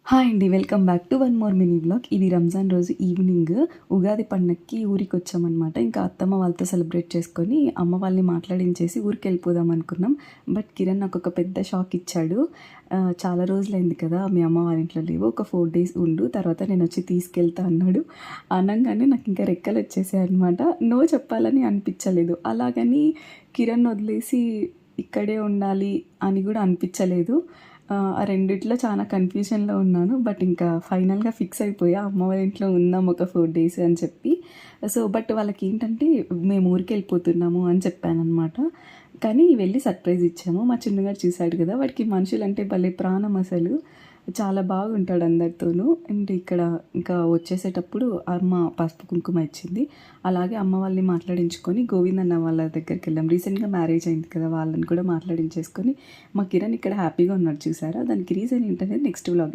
Hi అండి. Welcome back to one more mini vlog. ఇది రంజాన్ రోజు ఈవినింగ్ ఉగాది పండగకి ఊరికొచ్చామనమాట. ఇంకా అత్తమ్మ వాళ్ళతో సెలబ్రేట్ చేసుకొని, అమ్మ వాళ్ళని మాట్లాడించేసి ఊరికెళ్ళిపోదాం అనుకున్నాం. బట్ కిరణ్ నాకొక పెద్ద షాక్ ఇచ్చాడు. చాలా రోజులైంది కదా! మీ అమ్మ వాళ్ళ ఇంట్లో లేవు. ఒక 4 డేస్ ఉండు. తర్వాత నేనొచ్చి తీసుకెళ్తా అన్నాడు. అనంగానే నాకింక రెక్కలొచ్చేసాయనమాట. నో చెప్పాలని అనిపిచ్చలేదు. అలాగని కిరణ్ వదిలేసి ఇక్కడే ఉండాలి అని గూడా అనిపిచ్చలేదు. ఆ రెండిట్లో చాలా కన్‌ఫ్యూజన్‌లో ఉన్నాను. బట్ ఇంకా ఫైనల్‌గా ఫిక్స్ అయిపోయా. అమ్మ వాళ్ళ ఇంట్లో ఉందాం ఒక 4 డేస్ అని చెప్పి. బట్ వాళ్ళకేంటంటే మేము ఊరికెళ్ళిపోతున్నాము అని చెప్పాననమాట. కానీ వెళ్ళి సర్ప్రైజ్ ఇచ్చాము. మా చిన్నగాడు చూసాడు కదా! వాడికి మనుషులంటే భలే ప్రాణం అసలు. చాలా బాగుంటాడు అందరితోనూ. అండ్ ఇక్కడ ఇంకా వచ్చేసేటప్పుడు అమ్మ పసుపు, కుంకుమ ఇచ్చింది. అలాగే అమ్మ వాళ్ళని మాట్లాడించుకొని గోవిందన్న వాళ్ళ దగ్గరికెళ్ళాం. రీసెంట్‌గా మ్యారేజ్ అయింది కదా! వాళ్ళని కూడా మాట్లాడించేసుకొని మా కిరణ్ ఇక్కడ హ్యాపీగా ఉన్నాడు చూసారా? దానికి రీజన్ ఏంటనేది నెక్స్ట్ వ్లాగ్‌లో